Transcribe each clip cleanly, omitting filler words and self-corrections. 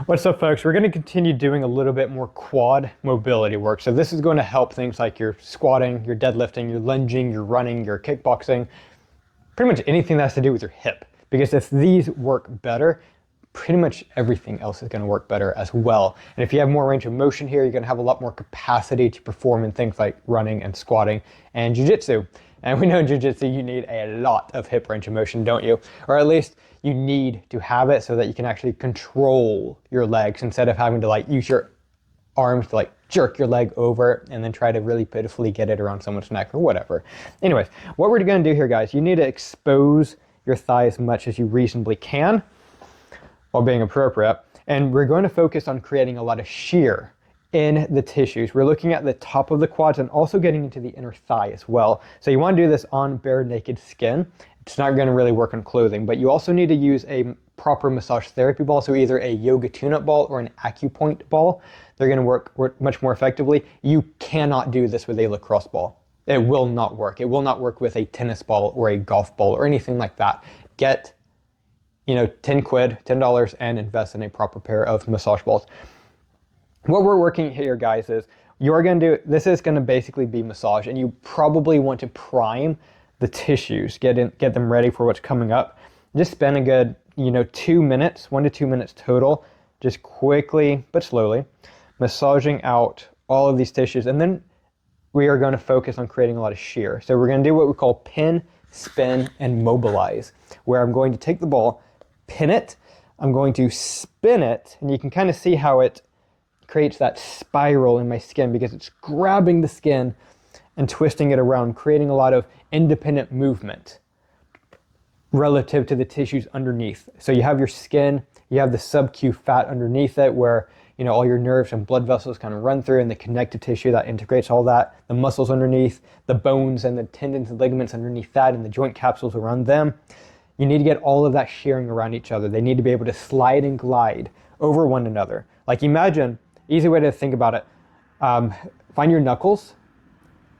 What's up, folks? We're going to continue doing a little bit more quad mobility work. So this is going to help things like your squatting, your deadlifting, your lunging, your running, your kickboxing, pretty much anything that has to do with your hip. Because if these work better, pretty much everything else is going to work better as well. And if you have more range of motion here, you're going to have a lot more capacity to perform in things like running and squatting and jiu-jitsu. And we know in jiu-jitsu you need a lot of hip range of motion, don't you? Or at least you need to have it so that you can actually control your legs instead of having to like use your arms to like jerk your leg over and then try to really pitifully get it around someone's neck or whatever. Anyways, what we're going to do here, guys, you need to expose your thigh as much as you reasonably can while being appropriate. And we're going to focus on creating a lot of shear in the tissues. We're looking at the top of the quads and also getting into the inner thigh as well. So you want to do this on bare naked skin. It's not going to really work on clothing, but you also need to use a proper massage therapy ball. So either a yoga tune-up ball or an acupoint ball. They're going to work much more effectively. You cannot do this with a lacrosse ball. It will not work. It will not work with a tennis ball or a golf ball or anything like that. Get, $10 and invest in a proper pair of massage balls. What we're working here, guys, is you're going to do, this is going to basically be massage, and you probably want to prime the tissues, get them ready for what's coming up. Just spend a good, 2 minutes, 1 to 2 minutes total, just quickly but slowly massaging out all of these tissues. And then we are going to focus on creating a lot of shear. So we're going to do what we call pin, spin, and mobilize, where I'm going to take the ball, pin it, I'm going to spin it, and you can kind of see how it creates that spiral in my skin because it's grabbing the skin and twisting it around, creating a lot of independent movement relative to the tissues underneath. So you have your skin, you have the subcu fat underneath it where all your nerves and blood vessels kind of run through, and the connective tissue that integrates all that, the muscles underneath, the bones and the tendons and ligaments underneath that, and the joint capsules around them. You need to get all of that shearing around each other. They need to be able to slide and glide over one another. Like imagine, easy way to think about it, find your knuckles.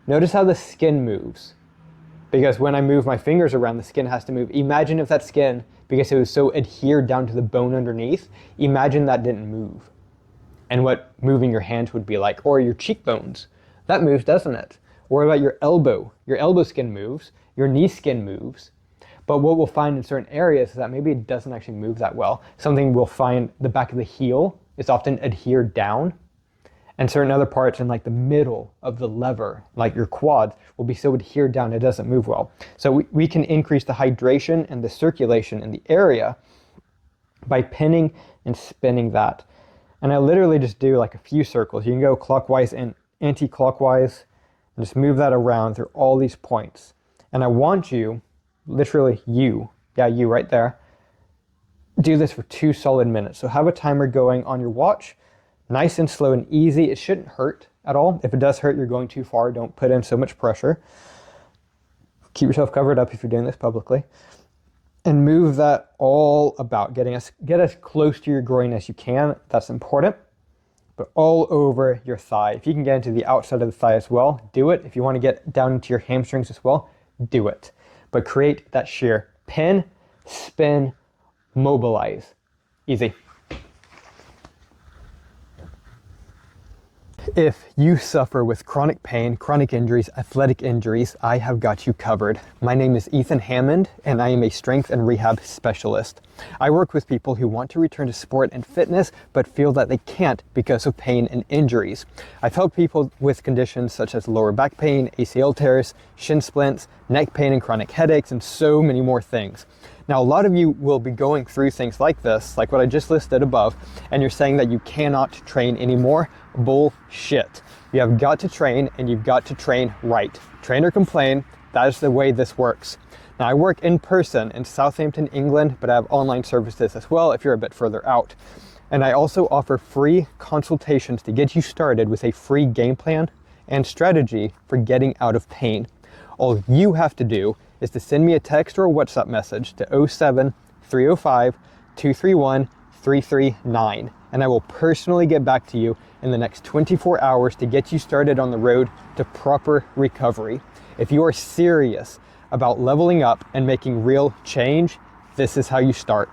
Notice how the skin moves. Because when I move my fingers around, the skin has to move. Imagine if that skin, because it was so adhered down to the bone underneath, imagine that didn't move. And what moving your hands would be like, or your cheekbones. That moves, doesn't it? Or about your elbow. Your elbow skin moves, your knee skin moves. But what we'll find in certain areas is that maybe it doesn't actually move that well. Something we'll find, the back of the heel is often adhered down. And certain other parts in like the middle of the lever, like your quads, will be so adhered down it doesn't move well. So we can increase the hydration and the circulation in the area by pinning and spinning that. And I literally just do like a few circles. You can go clockwise and anti-clockwise and just move that around through all these points. And I want you, literally you right there, do this for 2 solid minutes. So have a timer going on your watch, nice and slow and easy. It shouldn't hurt at all. If it does hurt, you're going too far. Don't put in so much pressure. Keep yourself covered up if you're doing this publicly. And move that all about, get as close to your groin as you can. That's important. But all over your thigh. If you can get into the outside of the thigh as well, do it. If you want to get down into your hamstrings as well, do it. But create that shear. Pin, spin, mobilize. Easy. If you suffer with chronic pain, chronic injuries, athletic injuries, I have got you covered. My name is Ethan Hammond, and I am a strength and rehab specialist. I work with people who want to return to sport and fitness, but feel that they can't because of pain and injuries. I've helped people with conditions such as lower back pain, ACL tears, shin splints, neck pain and chronic headaches, and so many more things. Now, a lot of you will be going through things like this, like what I just listed above, and you're saying that you cannot train anymore. Bullshit. You have got to train, and you've got to train right. Train or complain, that is the way this works. Now, I work in person in Southampton, England, but I have online services as well if you're a bit further out. And I also offer free consultations to get you started with a free game plan and strategy for getting out of pain. All you have to do is to send me a text or a WhatsApp message to 07 305 231 339, and I will personally get back to you in the next 24 hours to get you started on the road to proper recovery. If you are serious about leveling up and making real change, this is how you start.